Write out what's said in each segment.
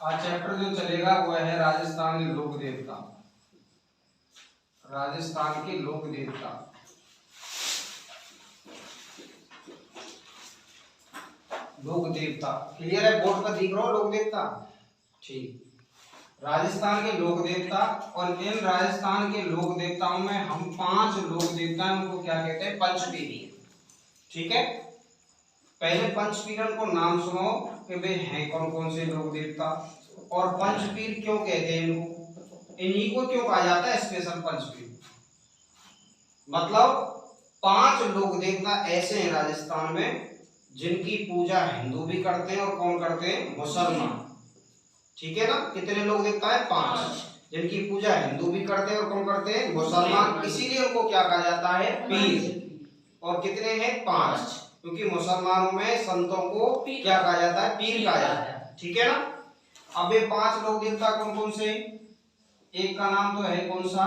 आज चैप्टर जो चलेगा वह है राजस्थान के लोक देवता। राजस्थान के लोक देवता। लोक देवता क्लियर है? बोर्ड पर दिख रहा हो लोक देवता? ठीक। राजस्थान के लोक देवता, और इन राजस्थान के लोक देवताओं में हम 5 लोक देवता हैं, उनको क्या कहते हैं? पंचपीरी। ठीक है, पहले पंचपीरन को नाम सुनो कि वे हैं कौन कौन से लोक देवता, और पंचपीर क्यों कहते हैं इनको, इन्हीं को क्यों कहा जाता है स्पेशल पंचपीर। मतलब 5 लोक देवता ऐसे हैं राजस्थान में जिनकी पूजा हिंदू भी करते हैं और कौन करते हैं? मुसलमान। ठीक है ना? कितने लोक देवता है? 5, जिनकी पूजा हिंदू भी करते हैं और कौन करते हैं? मुसलमान। इसीलिए उनको क्या कहा जाता है? पीर। और कितने हैं? 5, क्योंकि मुसलमानों में संतों को क्या कहा जाता है? पीर कहा जाता है। ठीक है ना? अब ये 5 लोक देवता कौन कौन से? एक का नाम तो है कौन सा?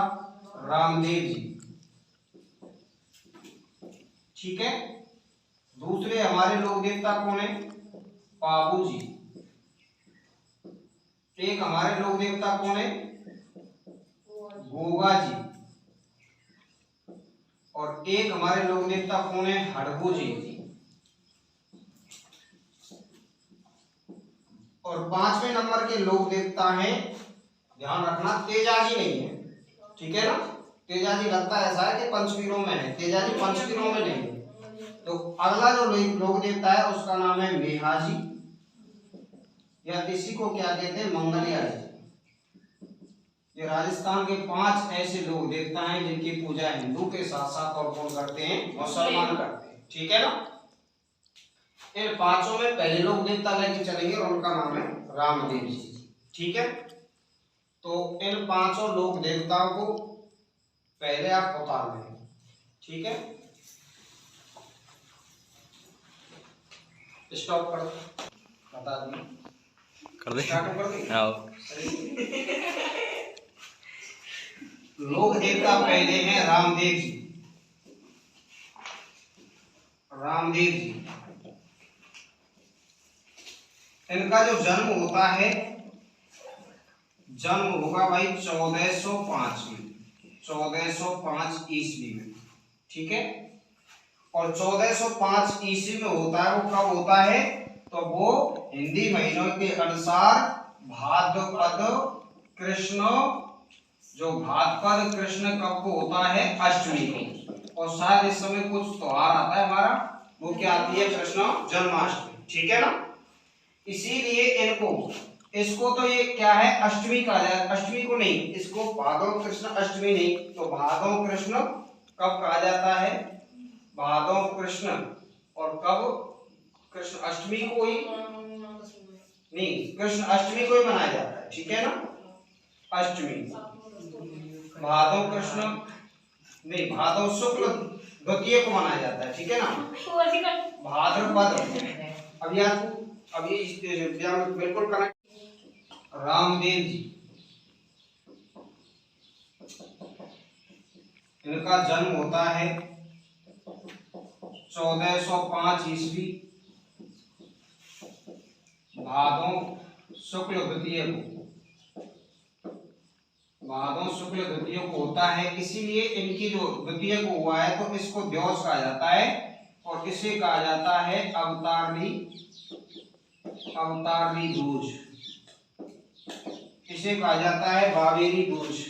रामदेव जी। ठीक है, दूसरे हमारे लोक देवता कौन है? पाबू जी। एक हमारे लोक देवता कौन है? गोगा जी। और एक हमारे लोक देवता कौन है? हड़बू जी। और 5वें नंबर के लोक देवता हैं, ध्यान रखना, तेजाजी नहीं है। ठीक है ना? तेजाजी लगता है ऐसा है कि पंचपीरों में है, तेजाजी पंचपीरों में नहीं है। तो अगला जो लोक देवता है उसका नाम है मेहाजी, या किसी को क्या कहते हैं? मंगलिया जी। ये राजस्थान के 5 ऐसे लोक देवता हैं जिनकी पूजा हिंदू के साथ साथ और कौन करते हैं? मुसलमान करते हैं। ठीक है ना? इन 5 में पहले लोक देवता लेके चलेंगे और उनका नाम है रामदेव जी। ठीक है, तो इन 5 लोक देवताओं को पहले आप उतार लें। ठीक है, स्टॉप कर बता दी कर दे। स्टार्ट कर दे। आओ। लोक देवता पहले हैं रामदेव जी। रामदेव जी, इनका जो जन्म होता है, जन्म होगा भाई 1405 में, 1405 ईस्वी में। ठीक है, और 1405 ईस्वी में होता है, वो कब होता है? तो वो हिंदी महीनों के अनुसार भाद्रपद कृष्ण, जो भाद्रपद कृष्ण कब को होता है? अष्टमी को। और शायद इस समय कुछ त्योहार आता है हमारा, वो क्या आती है? कृष्ण जन्माष्टमी। ठीक है ना? इसीलिए इनको, इसको तो ये क्या है? अष्टमी कहा जाए, अष्टमी को नहीं, इसको भादव कृष्ण अष्टमी नहीं, तो भादव कृष्ण कब कहा जाता है? भादव कृष्ण। और कब? कृष्ण अष्टमी को ही नहीं, कृष्ण अष्टमी को ही मनाया जाता है। ठीक है ना? अष्टमी भादव कृष्ण नहीं, भादव शुक्ल द्वितीय को मनाया जाता है। ठीक है ना? भाद्रपद, अब यार अब ये बिल्कुल कनेक्ट। रामदेव जी, इनका जन्म होता है 1405 ईस्वी भादों शुक्ल द्वितीय को। भादों शुक्ल द्वितीय को होता है, इसीलिए इनकी जो द्वितीय को हुआ है तो इसको द्योस कहा जाता है, और इसे कहा जाता है अवतारणी, अवतारणी दूज। इसे कहा जाता है बावेरी दूज,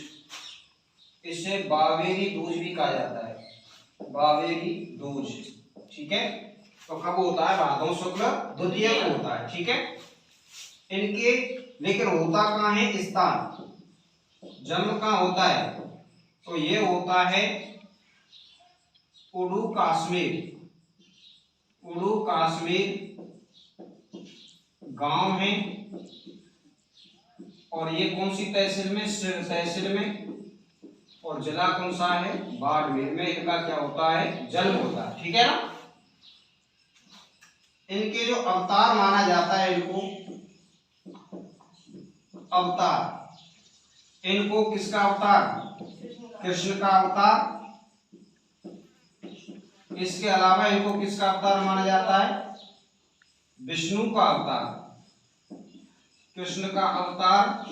इसे बावेरी दूज भी कहा जाता है, बावेरी दूज। ठीक है, तो कब होता है? भादों शुक्ल द्वितीय को होता है। ठीक है, इनके लेकिन होता कहाँ है? स्थान, जन्म कहाँ होता है? तो ये होता है उड़ू कश्मीर। उड़ू कश्मीर गांव है, और ये कौन सी तहसील में? सिर तहसील में। और जिला कौन सा है? बाड़मेर में इनका क्या होता है? जन्म होता है। ठीक है ना? इनके जो अवतार माना जाता है, इनको अवतार, इनको किसका अवतार? कृष्ण का अवतार। इसके अलावा इनको किसका अवतार माना जाता है? विष्णु का अवतार। कृष्ण का अवतार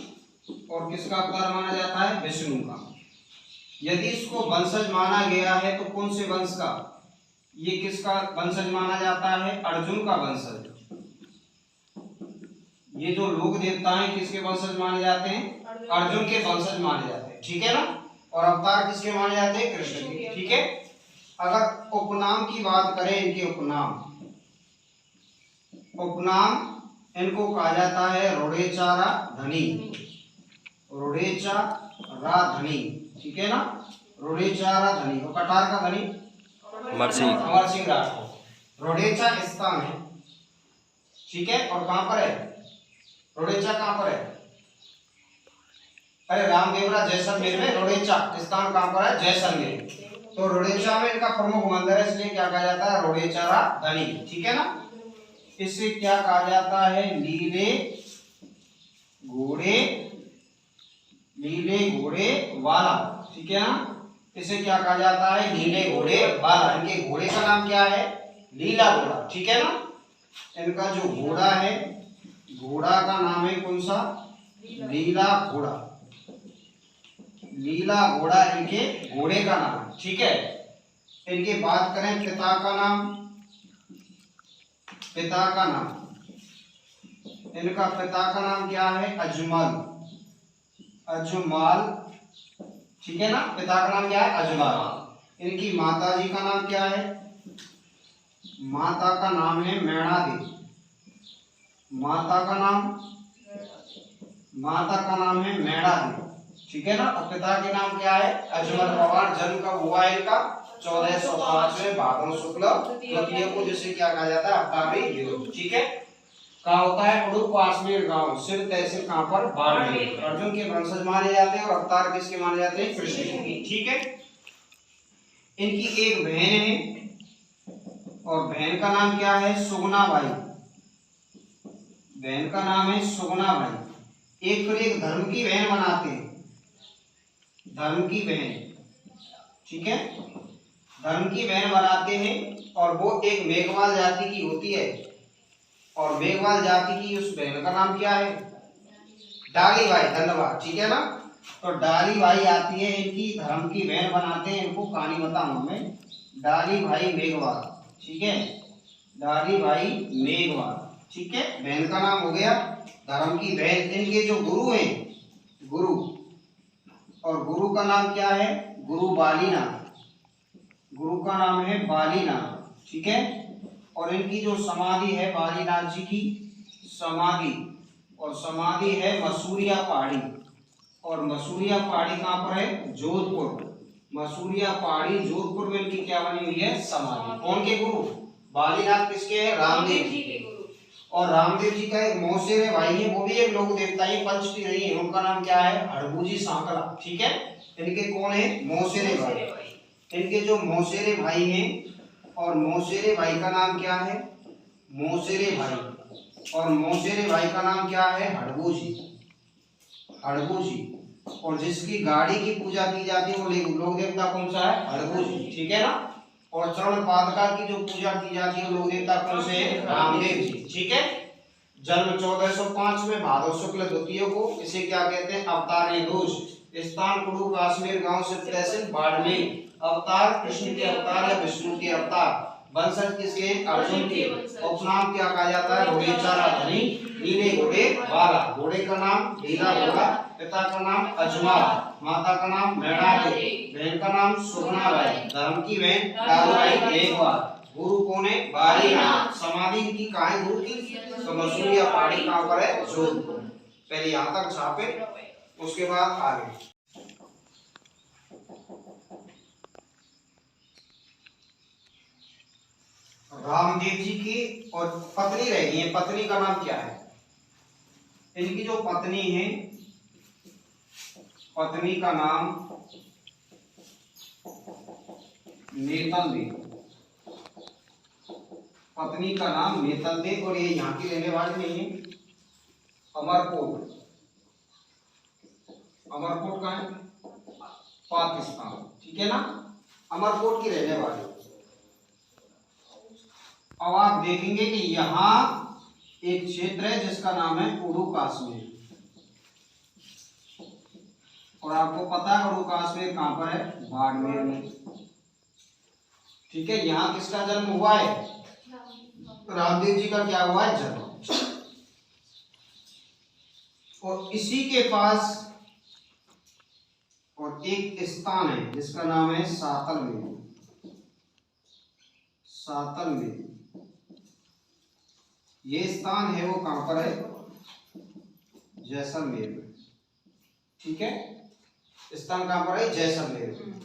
और किसका अवतार माना जाता है? विष्णु का। यदि इसको वंशज माना गया है तो कौन से वंश का? ये किसका वंशज माना जाता है? अर्जुन का वंशज। ये जो लोक देवता हैं किसके वंशज माने जाते हैं? अर्जुन के वंशज माने जाते हैं, ठीक है ना। और अवतार किसके माने जाते हैं? कृष्ण के, ठीक है। अगर उपनाम की बात करें, इनके उपनाम इनको कहा जाता है रोडेचारा धनी, रोडेचारा धनी, ठीक है ना। रोडेचारा धनी और कटार का धनी अमर सिंह राठौर। रोडेचा स्थान है, ठीक है। और कहां पर है रोडेचा? कहां पर है? अरे रामदेवरा जैसलमेर में रोडेचा स्थान कहां पर है? जैसलमेर। तो रोडेचा में इनका प्रमुख मंदिर है, इसलिए क्या कहा जाता है? रोडेचारा धनी, ठीक है ना। इसे क्या कहा जाता है? नीले घोड़े वाला, ठीक है ना। इसे क्या कहा जाता है? नीले घोड़े वाला। इनके घोड़े का नाम क्या है? नीला घोड़ा, ठीक है ना। इनका जो घोड़ा है, घोड़ा का नाम है कौन सा? नीला घोड़ा। नीला घोड़ा इनके घोड़े का नाम है, ठीक है। इनकी बात करें पिता का नाम, इनका पिता का नाम क्या है? अजमल, ठीक है ना। पिता का नाम क्या है? अजमल। इनकी माता जी का नाम क्या है? माता का नाम है मैणा देवी। माता का नाम है मैणा देवी, ठीक है ना। और पिता के नाम क्या है? अजमल पवार। जन्म कब हुआ इनका? 1405 में भादो शुक्ल द्वितीय को, जिसे क्या कहा जाता है? अवतारी युग, ठीक है। कहा होता है उड़ू काश्मीर गांव, सिर तहसील कहां पर? बाड़मेर। अर्जुन के वंशज माने जाते हैं और अवतार किसके माने जाते हैं? कृष्ण के, ठीक है। इनकी एक बहन है और बहन का नाम क्या है? सुगना बाई। बहन का नाम है सुगना बाई। एक फिर एक धर्म की बहन बनाते हैं, धर्म की बहन, ठीक है। धर्म की बहन बनाते हैं और वो एक मेघवाल जाति की होती है। और मेघवाल जाति की उस बहन का नाम क्या है? डाली बाई। धन्यवाद, ठीक है ना। तो डाली बाई आती है, इनकी धर्म की बहन बनाते हैं। इनको कहानी बताऊंगा मैं। डाली भाई मेघवाल, ठीक है। डाली भाई मेघवाल, ठीक है। बहन का नाम हो गया, धर्म की बहन। इनके जो गुरु हैं, गुरु, और गुरु का नाम क्या है? गुरु बालीनाथ। गुरु का नाम है बालीनाथ, ठीक है। और इनकी जो समाधि है बालीनाथ जी की समाधि, और समाधि है मसूरिया पहाड़ी। और मसूरिया पहाड़ी कहां पर है? जोधपुर। मसूरिया पहाड़ी जोधपुर में इनकी क्या बनी हुई है? समाधि। कौन के गुरु? बालीनाथ किसके हैं? रामदेव जी के गुरु। और रामदेव जी का एक मौसेरे भाई है, वो भी एक लोक देवता है, पंचटी नहीं है। उनका नाम क्या है? हड़बूजी सांकला, ठीक है। इनके कौन है? मौसेरे भाई। इनके जो मौसेरे भाई हैं, और मौसेरे भाई का नाम क्या है? मौसेरे भाई। और मौसेरे भाई का नाम क्या है? हड़बूजी, हड़बूजी। और जिसकी गाड़ी की पूजा की जाती है वो लोक देवता कौन सा है? हड़बूजी, ठीक है ना। और चरण पादुका की जो पूजा की जाती है लोक देवता कौन से है? रामदेव जी, ठीक है। जन्म 1405 में भादो शुक्ल द्वितीय को। इसे क्या कहते हैं? अवतारी दोष। स्थान कुड़ू काश्मीर गांव से तहसील बाड़मेर। अवतार कृष्ण के अवतार या विष्णु के अवतार। वंशज किसके? अर्जुन के। उपनाम क्या कहा जाता है? रोडेचारा धनी, नीले घोड़े वाला। घोड़े का नाम नीला घोड़ा। पिता का नाम अजमल, माता का नाम मैणा देवी, बहन का नाम सुगना बाई, धर्म की बहन डालूबाई मेघवाल। गुरु कौन है? बालीनाथ। समाधि इनकी कहाँ है गुरु की? तो मसूरिया पहाड़ी कहाँ पर है? जोधपुर। पहले यहाँ तक छापे, उसके बाद आगे। रामदेव जी की और पत्नी रह गई है। पत्नी का नाम क्या है? इनकी जो पत्नी है, पत्नी का नाम नेतल देव। पत्नी का नाम नेतल देव। और ये यहाँ की रहने वाली नहीं है। अमरकोट, अमरकोट कहाँ है? पाकिस्तान, ठीक है ना। अमरकोट की रहने वाली। अब आप देखेंगे कि यहाँ एक क्षेत्र है जिसका नाम है उड़ू कश्मीर। और आपको पता है उड़ू कश्मीर कहां पर है? बाड़मेर में। ठीक है, यहाँ किसका जन्म हुआ है? रामदेव जी का क्या हुआ है? जन्म। और इसी के पास और एक स्थान है जिसका नाम है सातलमेर। सातलमेर ये स्थान है वो कहां पर है? जैसलमेर में। ठीक है, स्थान कहां पर है? जैसलमेर में।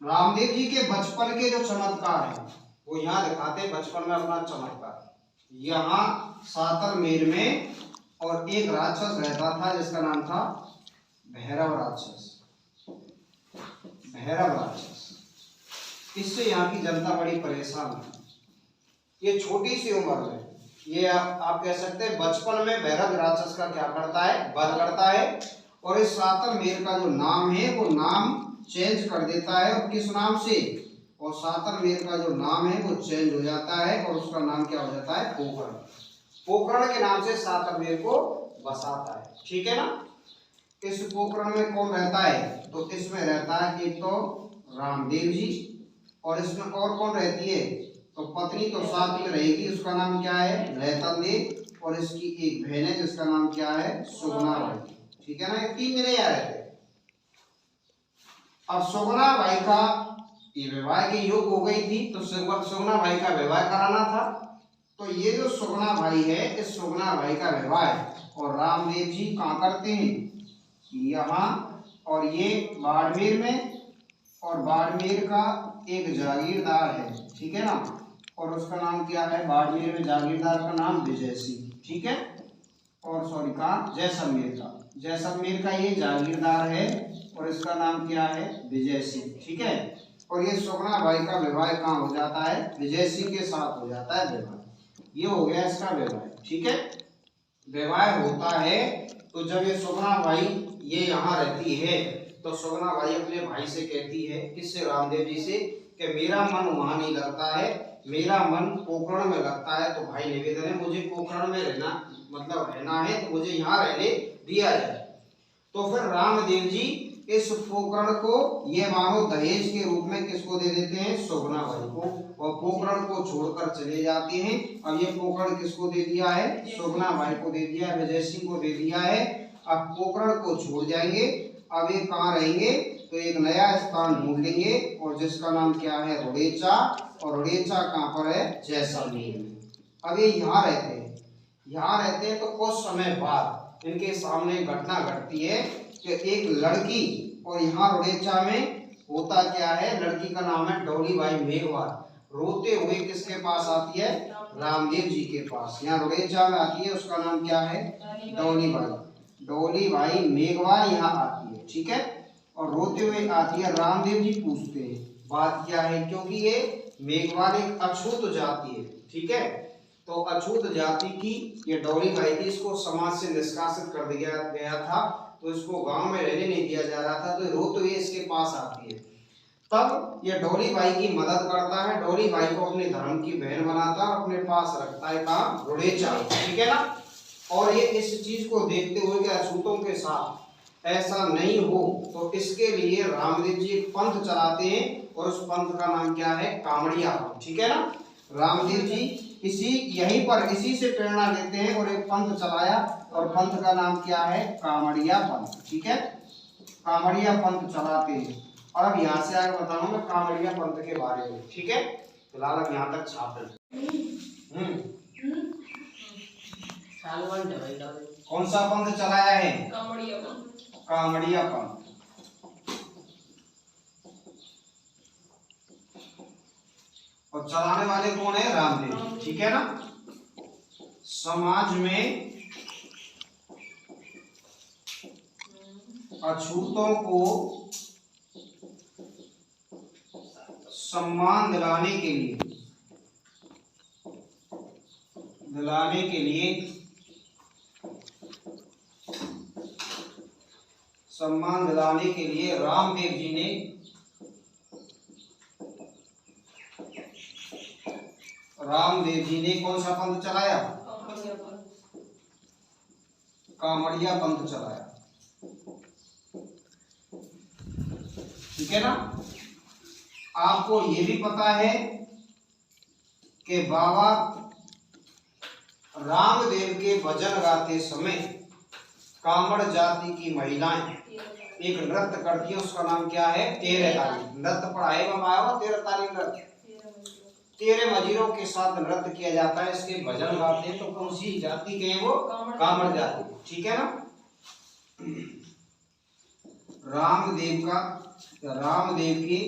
रामदेव जी के बचपन के जो चमत्कार हैं वो यहाँ दिखाते हैं, बचपन में अपना चमत्कार यहाँ सातलमेर में। और एक राक्षस रहता था जिसका नाम था भैरव राक्षस। भैरव राक्षस, इससे यहाँ की जनता बड़ी परेशान थी। ये छोटी सी उम्र में, ये आप कह सकते हैं बचपन में भैरव राक्षस का क्या करता है? वध करता है। और इस सातलमेर का जो नाम है वो नाम चेंज कर देता है। और किस नाम से? और सातलमेर का जो नाम है वो चेंज हो जाता है और उसका नाम क्या हो जाता है? पोखरण। पोखरण के नाम से सातलमेर को बसाता है। ठीक है ना। इस पोखरण में कौन रहता है? तो इसमें रहता है एक तो रामदेव जी, और इसमें और कौन रहती है? तो पत्नी तो साथ में रहेगी, उसका नाम क्या है? लैतन देव। और इसकी एक बहन है जिसका नाम क्या है? सुगना बाई। ठीक है ना, ये 3 जने यहाँ रहते हैं। अब सुगना बाई का ये विवाह की योग हो गई थी, तो सुगना भाई का विवाह कराना था। तो ये जो सुगना भाई है, इस सुगना भाई का विवाह और रामदेव जी कहाँ करते हैं? यहाँ। और ये बाड़मेर में, और बाड़मेर का एक जागीरदार है। ठीक है ना, और उसका नाम क्या है? बाड़मेर में जागीरदार का नाम विजय सिंह। ठीक है, और सॉरी कहाँ? जैसलमेर का। जैसलमेर का ये जागीरदार है और इसका नाम क्या है? विजय सिंह। ठीक है, और ये सुगना भाई का विवाह कहाँ हो जाता है? विजय सिंह के साथ हो जाता है विवाह। ये हो गया इसका विवाह। ठीक है, विवाह होता है तो जब ये सुगना भाई ये यहाँ रहती है तो सुगना भाई अपने भाई से कहती है, किससे? रामदेव जी से, कि मेरा मन वहां नहीं लगता है, मेरा मन पोखरण में लगता है। तो भाई निवेदन है मुझे पोखरण में रहना, मतलब रहना है, तो मुझे यहाँ रहने दिया जाए। तो फिर रामदेव जी इस पोखरण को ये मानो दहेज के रूप में किसको दे देते हैं? सुगना भाई को। और पोखरण को छोड़कर चले जाते हैं। अब ये पोखरण किसको दे दिया है? सुगना भाई को दे दिया है, विजय सिंह को दे दिया है। अब पोखरण को छोड़ जाएंगे, अब ये कहाँ रहेंगे? तो एक नया स्थान ढूंढ लेंगे और जिसका नाम क्या है? रुड़ेचा। और रुड़ेचा कहाँ पर है? जैसलमेर में। अब ये यहाँ रहते हैं। यहाँ रहते हैं तो कुछ समय बाद इनके सामने घटना घटती है कि एक लड़की, और यहाँ रुड़ेचा में होता क्या है? लड़की का नाम है डोलीबाई मेघवार, रोते हुए किसके पास आती है? रामदेव जी के पास। यहाँ रुड़ेचा में आती है, उसका नाम क्या है? डोलीबाई। डोलीबाई मेघवार यहाँ आती है। ठीक है, और रोते हुए आती है। रामदेव जी पूछते हैं बात क्या है, क्योंकि ये मेघवार एक अछूत जाति है। ठीक है, तो अछूत जाति की ये डोलीबाई थी, इसको समाज से निष्कासित कर दिया गया था, तो इसको गांव में रहने नहीं दिया जा रहा था। तो रोते हुए इसके पास आती है। तब ये डोलीबाई की मदद करता है, डोलीबाई को अपने धर्म की बहन बनाता है, अपने पास रखता है कहाँ? रुड़ेचा। ठीक है ना। और ये इस चीज को देखते हुए कि अछूतों के साथ ऐसा नहीं हो, तो इसके लिए रामदेव जी एक पंथ चलाते हैं, और उस पंथ का नाम क्या है? कामड़िया पंथ। ठीक है ना। रामदेव जी यहीं पर इसी से प्रेरणा लेते हैं और एक पंथ चलाया, और पंथ का नाम क्या है? कामड़िया पंथ। ठीक है, कामड़िया पंथ चलाते हैं। और अब यहाँ से आगे बताऊंगा मैं कामड़िया पंथ के बारे में। ठीक है, फिलहाल अब यहाँ तक छाप लें। कौन सा पंथ चलाया है? कामड़िया पंथ। और चलाने वाले कौन है? रामदेव। ठीक है ना। समाज में अछूतों को सम्मान दिलाने के लिए सम्मान दिलाने के लिए रामदेव जी ने रामदेव जी ने कौन सा पंथ चलाया? कामड़िया पंथ चलाया। ठीक है ना। आपको ये भी पता है कि बाबा रामदेव के भजन गाते समय कामड़ जाति की महिलाएं एक नृत्य करती है, उसका नाम क्या है? तेरह ताली नृत्य। पढ़ाई में आया हुआ 13 ताली नृत्य, 13 मजीरों के साथ नृत्य किया जाता है। इसके भजन गाते हैं। तो कौन सी जाति के हैं वो? कामड़ जाति। ठीक है ना। रामदेव के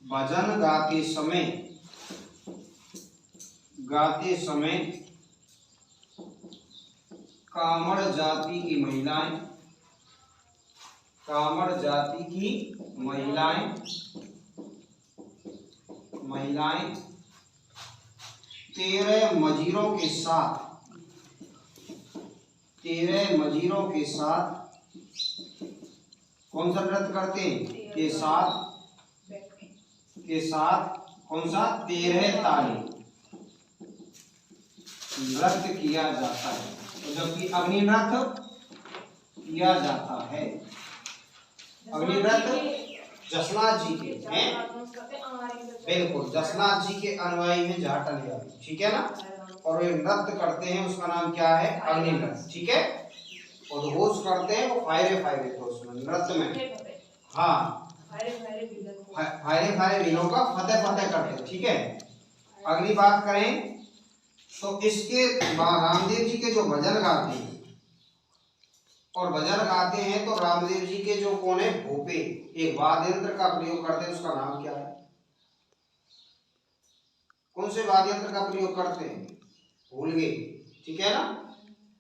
भजन गाते समय कामड़ जाति की महिलाएं 13 मजीरों के साथ कौन सा नृत्य करते हैं? के साथ कौन सा? 13 ताली नृत्य किया जाता है। तो जबकि अग्नि नृत्य किया जाता है, अग्नि नृत्य जसनाथ जी के हैं, बिल्कुल जसनाथ जी के अनुयायी में जाटल यादव। ठीक है ना। और वे नृत्य करते हैं, उसका नाम क्या है? अग्नि नृत्य। ठीक है। और होश करते हैं वो फायरे तो उसमें नृत्य में, हाँ फायरे वीरों का फतेह करते हैं। ठीक है। अगली बात करें तो इसके रामदेव जी के जो भजन गाते हैं और भजन गाते हैं, तो रामदेव जी के जो कौन है? भोपे, एक वाद्य यंत्र का प्रयोग करते हैं, उसका नाम क्या है? कौन से वाद्य यंत्र का प्रयोग करते हैं? भूल गए। ठीक है ना।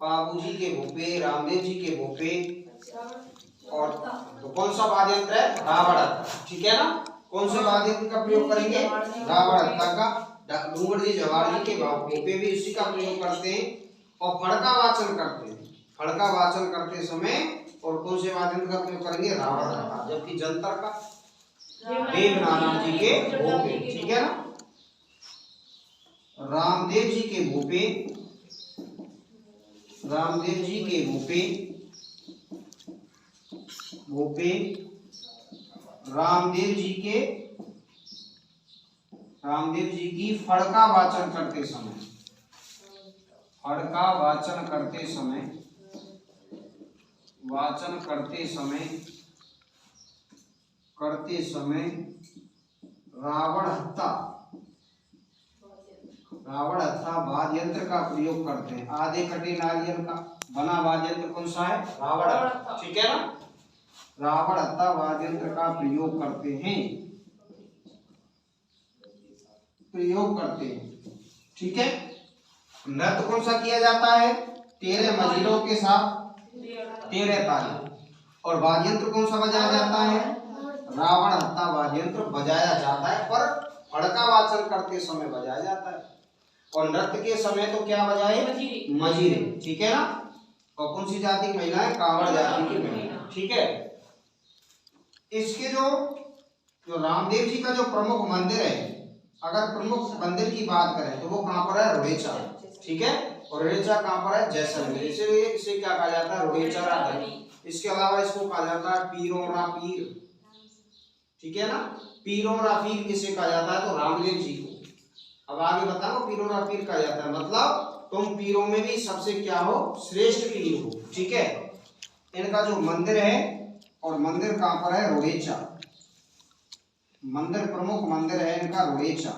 बाबू जी के भोपे, रामदेव जी के भोपे, और तो कौन सा वाद्य यंत्र है? रावण हत्था। ठीक है ना। कौन से वाद्य यंत्र का प्रयोग करेंगे? रावण हत्था का। डूंगर जी जवाहर जी के भोपे भी उसी का प्रयोग करते हैं। और फड़का वाचन करते हैं, फड़का वाचन करते समय और कौन से वाद्य यंत्र का प्रयोग करेंगे? रावण हत्था। जबकि जंतर का देवनारायण जी के भोपे। ठीक है ना। रामदेव जी के भोपे रामदेव जी की फड़का वाचन करते समय रावण हत्था वाद्य यंत्र का प्रयोग करते हैं। आधे कटे नारियल का बना वाद्य यंत्र कौन सा है? रावण हत्था। ठीक है ना। रावण हत्था वाद्य यंत्र का प्रयोग करते हैं। ठीक है। नृत्य कौन सा किया जाता है? 13 मजीरों के साथ 13 ताली। और वाद्य यंत्र कौन सा बजाया जाता है? रावण हत्था वाद्य यंत्र बजाया जाता है, पर फड़का वाचन करते समय बजाया जाता है। और नृत्य के समय तो क्या बजाए? मजीरे। ठीक है ना। और कौन सी जाति की महिला है? कांवड़ जाति की महिला। ठीक है। इसके जो रामदेव जी का जो प्रमुख मंदिर है, अगर प्रमुख मंदिर की बात करें तो वो कहाँ पर है? रुड़ेचा। ठीक है। और रुड़ेचा कहाँ पर है? जैसलमेर। इसलिए इसे क्या कहा जाता है? रुड़ेचा राधरी। इसके अलावा इसको कहा जाता है पीरोमरा पीर। ठीक है ना। पीरोमरा पीर किसे कहा जाता है? तो रामदेव जी को। अब आगे बताओ पीरोमरा पीर कहा जाता है, मतलब तुम पीरों में भी सबसे क्या हो? श्रेष्ठ पीर हो। ठीक है। इनका जो मंदिर है, और मंदिर कहाँ पर है? रुड़ेचा। मंदिर प्रमुख मंदिर है इनका रुड़ेचा।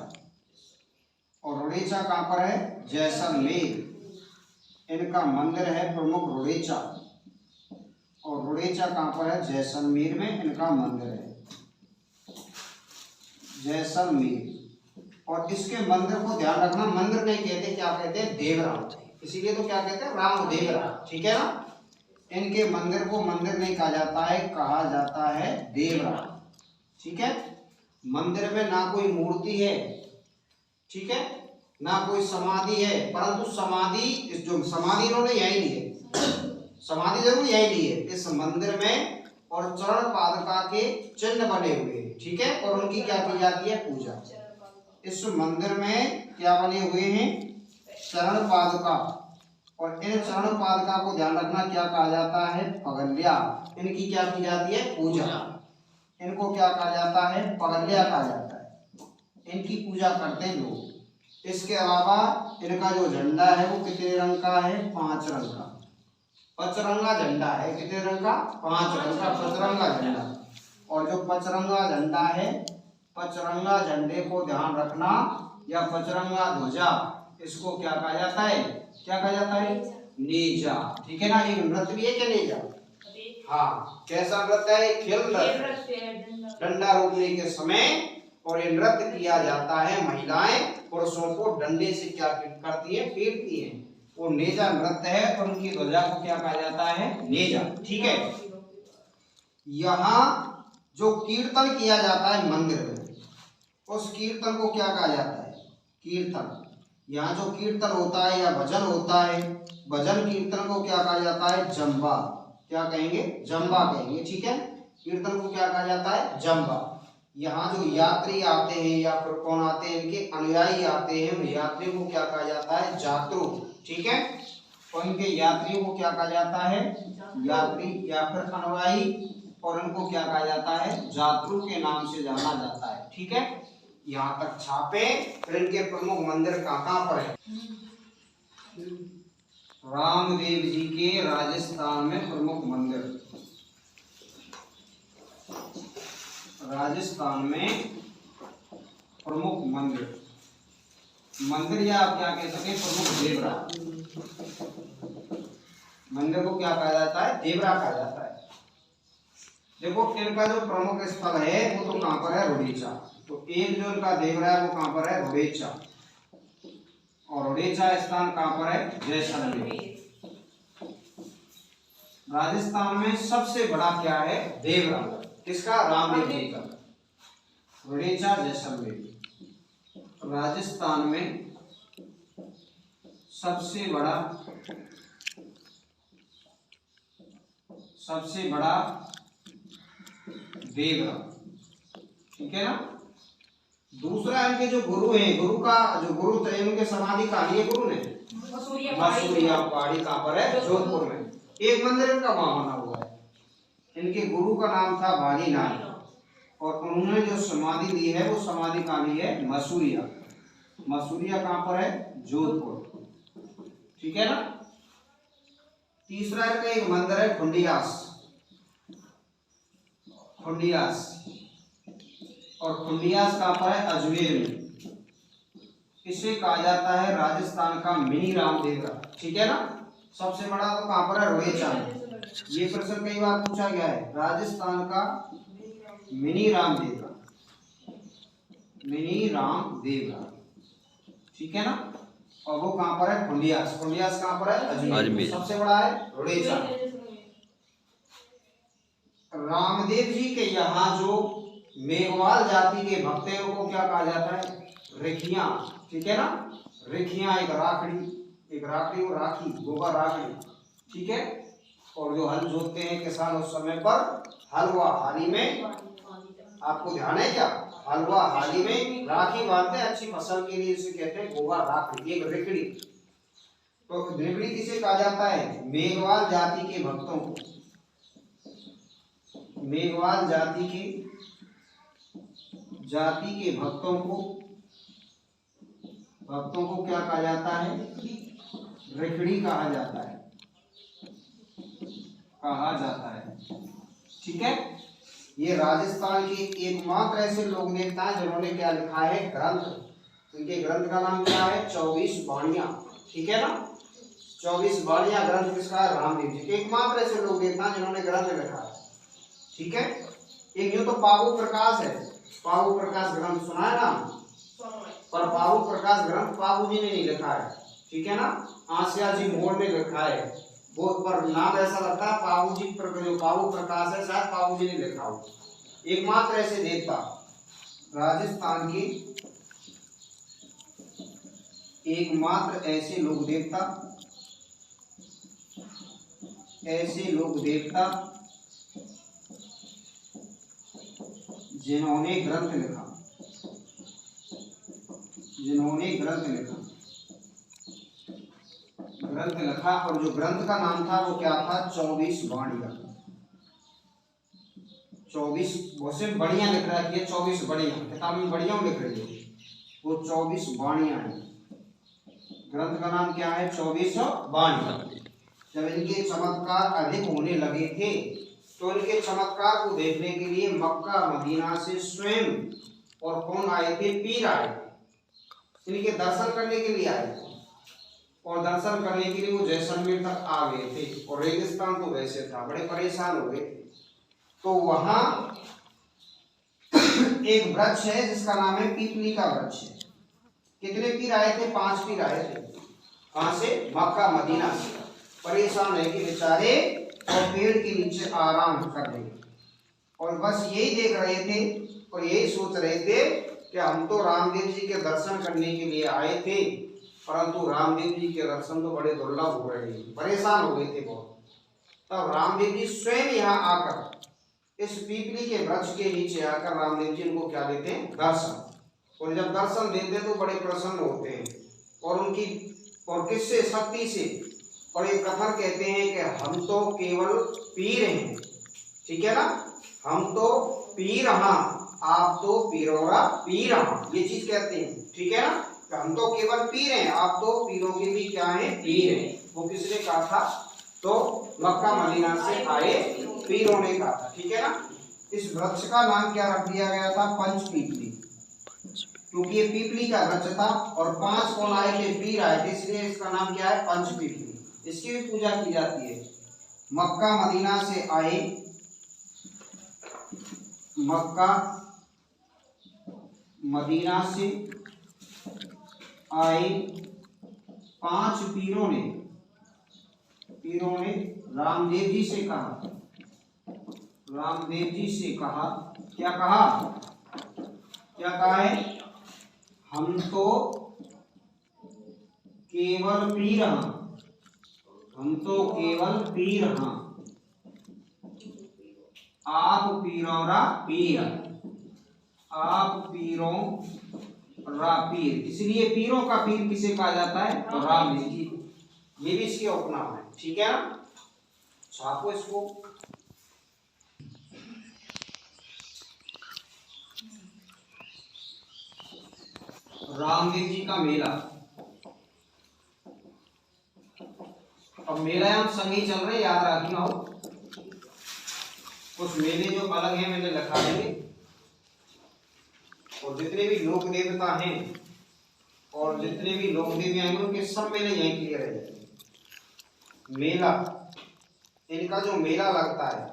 और रुड़ेचा कहाँ पर है? जैसलमेर। इनका मंदिर है प्रमुख रुड़ेचा। और रुड़ेचा कहाँ पर है? जैसलमेर में इनका मंदिर है, जैसलमेर। और इसके मंदिर को ध्यान रखना, मंदिर नहीं कहते, क्या कहते हैं? देवरा। इसीलिए तो क्या कहते हैं? राम देवरा। ठीक है ना। इनके मंदिर को मंदिर नहीं कहा जाता है, कहा जाता है देवरा। ठीक है। मंदिर में ना कोई मूर्ति है, ठीक है, ना कोई समाधि है, परंतु समाधि जो समाधि इन्होंने यही ली है, समाधि जरूर यही ली है इस मंदिर में। और चरण पादुका के चिन्ह बने हुए हैं। ठीक है। और उनकी क्या की जाती है? पूजा। इस मंदिर में क्या बने हुए हैं? चरण पादुका। और इन चरण पादुका को ध्यान रखना क्या कहा जाता है? पगल्या। इनकी क्या की जाती है? पूजा। इनको क्या कहा जाता है? पगल्या कहा जाता है। इनकी पूजा करते हैं लोग। इसके अलावा इनका जो झंडा है वो कितने रंग का है? 5 रंग का। पचरंगा झंडा है। कितने रंग का? 5 रंग का पचरंगा झंडा। और जो पचरंगा झंडा है, पचरंगा झंडे को ध्यान रखना, या पचरंगा ध्वजा, इसको क्या कहा जाता है? क्या कहा जाता है? नेजा। ठीक है ना। एक नृत्य भी है क्या? नेजा। हाँ, कैसा नृत्य है? खेल नृत्य, डंडा रोकने के समय। और ये नृत्य किया जाता है, महिलाएं पुरुषों को डंडे से क्या करती है? पीटती हैं। वो नेजा नृत्य है। और उनकी ध्वजा को क्या कहा जाता है? नेजा। ठीक है। यहाँ जो कीर्तन किया जाता है मंदिर में, उस कीर्तन को क्या कहा जाता है? कीर्तन। यहाँ जो कीर्तन होता है या भजन होता है, भजन कीर्तन को क्या कहा जाता है? जंबा। क्या कहेंगे? जंबा कहेंगे। ठीक है। कीर्तन को क्या कहा जाता है? जंबा। यहाँ जो यात्री आते हैं या फिर कौन आते हैं? इनके अनुयायी आते हैं, यात्रियों को क्या कहा जाता है? जात्रु। ठीक है। और इनके यात्रियों को क्या कहा जाता है? यात्री या फिर अनुयायी। और इनको क्या कहा जाता है? जात्रु के नाम से जाना जाता है। ठीक है। यहाँ तक छापे। फिर इनके प्रमुख मंदिर कहाँ पर है? रामदेव जी के राजस्थान में प्रमुख मंदिर, राजस्थान में प्रमुख मंदिर, मंदिर या आप क्या कह सकते हैं? प्रमुख देवरा। मंदिर को क्या कहा जाता है? देवरा कहा जाता है। देखो इनका जो प्रमुख स्थल है वो तो कहाँ पर है? रुड़ीचा। तो एक जो इनका देवरा है वो कहाँ पर है? रुड़ीचा। और रुड़ीचा स्थान कहाँ पर है? जैसलमेर। राजस्थान में सबसे बड़ा क्या है? देवरा। किसका? रामदेव जी का। रुड़ीचा जैसलमेर राजस्थान में सबसे बड़ा देवरा। ठीक है ना। दूसरा इनके जो गुरु हैं, गुरु का जो गुरु थे, उनके समाधि कहाँ है? गुरु ने मसूरिया पहाड़ी कहाँ पर है? जोधपुर में। एक मंदिर इनका वहां बना हुआ है। इनके गुरु का नाम था भालीनाथ। और उन्होंने जो समाधि ली है वो समाधि कहाँ ली है? मसूरिया। मसूरिया कहाँ पर है? जोधपुर। ठीक है ना। तीसरा इनका एक मंदिर है खुंडियास। खुंडियास। और खुंडियास कहाँ पर है? अजमेर में। इसे कहा जाता है राजस्थान का मिनी रामदेवरा। ठीक है ना। सबसे बड़ा तो कहाँ पर है? रुड़ीचा। ये प्रश्न कई बार पूछा गया है। राजस्थान का मिनी रामदेवरा, मिनी रामदेवरा। ठीक है ना। और वो कहाँ पर है? खुंडियास। खुंडियास कहाँ पर है? अजमेर। सबसे बड़ा है रुड़ीचा। रामदेव जी के यहाँ जो मेघवाल जाति के भक्त हैं उनको क्या कहा जाता है? रिखिया। ठीक है ना। रिखिया एक राखड़ी और राखी, गोबर राखड़ी। ठीक है। और जो हल जोतते हैं किसान उस समय पर हलवा हाली में, आपको ध्यान है क्या? हलवा हाली में राखी बांधते हैं अच्छी फसल के लिए, इसे कहते हैं गोबर राखड़ी, एक रिकड़ी। तो रिकड़ी किसे कहा जाता है? मेघवाल जाति के भक्तों को। मेघवाल जाति के भक्तों को क्या कहा जाता है? रिकड़ी कहा जाता है। ठीक है। ये राजस्थान के एकमात्र ऐसे लोक नेता हैं जिन्होंने क्या लिखा है? ग्रंथ। इनके ग्रंथ का नाम क्या है? 24 वाणियां। ठीक है ना। 24 वाणियां ग्रंथ किसका है? रामदेव जी। एकमात्र ऐसे लोक नेता जिन्होंने ग्रंथ लिखा है। ठीक है। एक यूं तो पाहु प्रकाश है, पाहु प्रकाश ग्रंथ सुना है ना, पर पाहु प्रकाश ग्रंथ पाहु जी ने नहीं लिखा है। ठीक है ना। आसिया जी मोड़ ने लिखा है वो, पर नाम ऐसा लगता है पाहु जी पर, जो पाहु प्रकाश है शायद पाहु जी ने लिखा हो। एकमात्र ऐसे देवता राजस्थान के, एकमात्र ऐसे लोक देवता जिन्होंने ग्रंथ लिखा। जिन्होंने ग्रंथ लिखा और जो ग्रंथ का नाम था वो क्या था? 24 वाणियां। 24 बहुत से बढ़िया लिख रहा है, 24 बढ़िया किताब में बढ़िया लिख रही है, वो 24 वाणियां है। ग्रंथ का नाम क्या है? 24 वाणियां। जब इनके चमत्कार अधिक होने लगे थे तो इनके चमत्कार को देखने के लिए मक्का मदीना से स्वयं और कौन आए थे? पीर आए थे, इनके दर्शन करने के लिए आए थे। और दर्शन करने के लिए वो जैसलमेर तक आ गए थे और रेगिस्तान तो वैसे था, बड़े परेशान हो गए थे। तो वहां एक वृक्ष है जिसका नाम है पीपली का वृक्ष है। कितने पीर आए थे? 5 पीर आए थे। कहां से? मक्का मदीना से। परेशान है कि बेचारे और पेड़ के नीचे आराम कर रहे और बस यही देख रहे थे और यही सोच रहे थे कि हम तो रामदेव जी के दर्शन करने के लिए आए थे, परंतु रामदेव जी के दर्शन तो बड़े दुर्लभ हो रहे हैं। परेशान हो गए थे बहुत। तब रामदेव जी स्वयं यहाँ आकर इस पीपली के वृक्ष के नीचे आकर रामदेव जी इनको क्या देते हैं? दर्शन। और जब दर्शन देते तो बड़े प्रसन्न होते हैं और उनकी और किससे? शक्ति से। और ये कथन कहते हैं कि हम तो केवल पीर हैं, ठीक है ना, हम तो पीर हाँ, आप तो पीरोरा पीर हाँ, ये चीज कहते हैं, ठीक है ना। हम तो केवल पीर हैं, आप तो पीरों के भी क्या हैं? पीर हैं। वो किसने कहा था? तो मक्का मदीना से आए पीरों ने कहा था, ठीक है ना। इस वृक्ष का नाम क्या रख दिया गया था? पंचपीपली, क्योंकि ये पीपली का वृक्ष था और 5 कौन आए थे? पीर आए थे, इसलिए इसका नाम क्या है? पंचपीपली। इसकी भी पूजा की जाती है। मक्का मदीना से आए, मक्का मदीना से आए 5 पीरों ने रामदेव जी से कहा, रामदेव जी से कहा, क्या कहा? क्या कहा है? हम तो केवल पीर हाँ, हम तो केवल पीर हाँ, आप पीरोरा पीर, आप पीरों रा पीर। इसलिए पीरों का पीर किसे कहा जाता है? तो रामदेव जी। ये भी इसके उपनाम है, ठीक है ना। छापो इसको। रामदेव जी का मेला। अब मेला हम संगी चल रहे, याद रखना हो। कुछ मेले जो अलग हैं मैंने लिखा देंगे और जितने भी लोक देवता हैं और जितने भी लोक देवी हैं उनके सब मेले यहीं क्लियर है। मेला, इनका जो मेला लगता है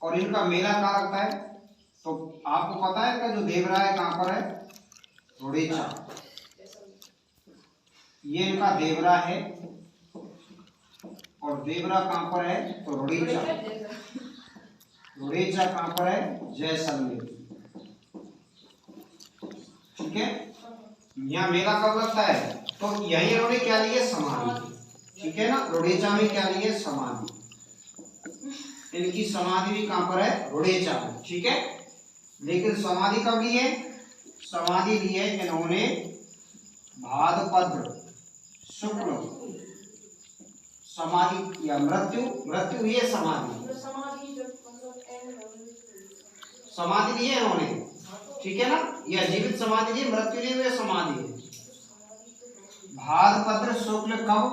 और इनका मेला कहाँ लगता है? तो आपको पता है इनका जो देवरा है कहाँ पर है? रोडेचा। ये इनका देवरा है और देवरा कहाँ पर है? तो रोडेचा। रोडेचा कहाँ पर है? जैसलमेर, ठीक है। यहाँ मेला कब लगता है? तो यही इन्होंने क्या लिए? समाधि, ठीक है ना। रोडेचा में क्या लिए? समाधि। इनकी समाधि भी कहाँ पर है? रोडेचा में, ठीक है। लेकिन समाधि कब ली है? समाधि ली है इन्होंने भाद्रपद शुक्ल समाधि या मृत्यु हुई है समाधि, समाधि ली है इन्होंने, ठीक है ना। यह जीवित समाधि ली, मृत्यु ली हुई समाधि है। भाद्रपद शुक्ल कब?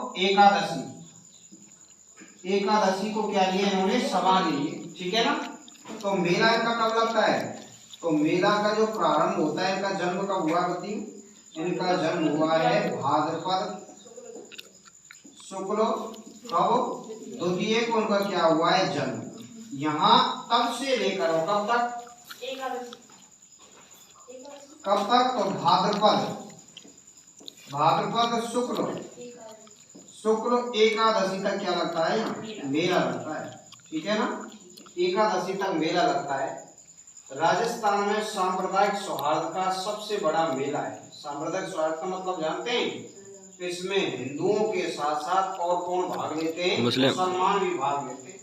एकादशी को क्या लिया इन्होंने? समाधि ली, ठीक है ना। तो मेला इनका कब लगता है? तो मेला का जो प्रारंभ होता है, इनका जन्म कब हुआ? इनका जन्म हुआ है भाद्रपद शुक्ल कब? द्वितीय को उनका क्या हुआ है? जन्म। यहाँ तब से लेकर कब तक? कब तक? तो भाद्रपद शुक्ल एकादशी तक क्या लगता है? यहाँ मेला लगता है, ठीक है ना। एकादशी तक मेला लगता है। राजस्थान में सांप्रदायिक सौहार्द का सबसे बड़ा मेला है। सांप्रदायिक सौहार्द का मतलब जानते हैं? इसमें हिंदुओं के साथ साथ और कौन भाग लेते हैं? मुसलमान भी भाग लेते हैं।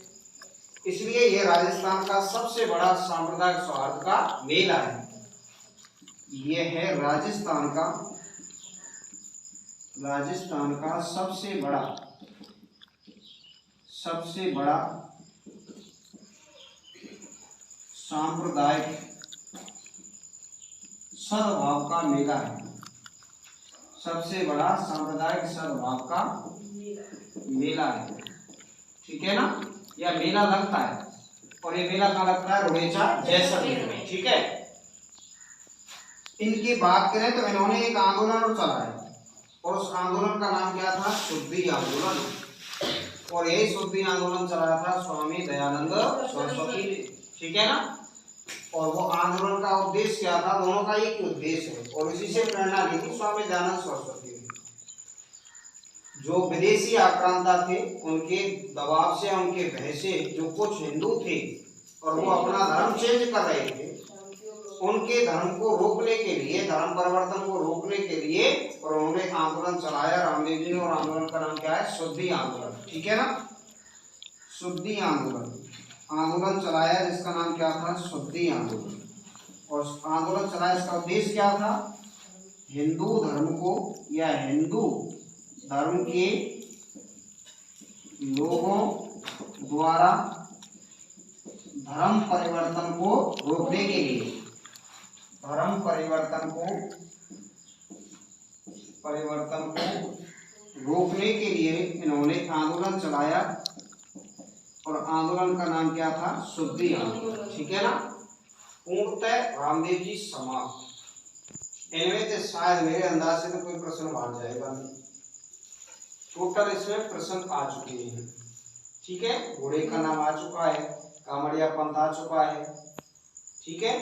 इसलिए यह राजस्थान का सबसे बड़ा सांप्रदायिक सौहार्द का मेला है। ये है राजस्थान का सबसे बड़ा सांप्रदायिक सद्भाव का मेला है। सबसे बड़ा सांप्रदायिक सद्भाव का मेला है, ठीक है ना। यह मेला लगता है और ये मेला कहाँ लगता है? रुड़ेचा जैसलमेर में, ठीक है। इनकी बात करें तो इन्होंने एक आंदोलन चलाया और उस आंदोलन का नाम क्या था? शुद्धि आंदोलन। और यही शुद्धि आंदोलन चलाया था स्वामी दयानंद सरस्वती ने, ठीक है ना। और वो आंदोलन का उद्देश्य क्या था? दोनों का एक उद्देश्य है और इसी से प्रेरणा ली थी स्वामी दयानंद सरस्वती ने। जो विदेशी आक्रांता थे उनके दबाव से, उनके भय से जो कुछ हिंदू थे और वो अपना धर्म चेंज कर रहे थे, उनके धर्म को रोकने के लिए, धर्म परिवर्तन को रोकने के लिए और उन्होंने आंदोलन चलाया रामदेव जी ने। और आंदोलन का नाम क्या है? शुद्धि आंदोलन, ठीक है ना। शुद्धि आंदोलन चलाया जिसका नाम क्या था? शुद्धि आंदोलन। और आंदोलन चलाया, इसका उद्देश्य क्या था? हिंदू धर्म को या हिंदू धर्म के लोगों द्वारा धर्म परिवर्तन को रोकने के लिए, धर्म परिवर्तन को रोकने के लिए इन्होंने आंदोलन चलाया और आंदोलन का नाम क्या था? शुद्धि आंदोलन, ठीक है ना। पूर्णतः रामदेव जी समाप्त। इनमें से शायद मेरे अंदाज से तो कोई प्रश्न बाहर जाएगा नहीं। टोटल इसमें प्रश्न आ चुके हैं, ठीक है। घोड़े का नाम आ चुका है, कामड़िया पंथ आ चुका है, ठीक है।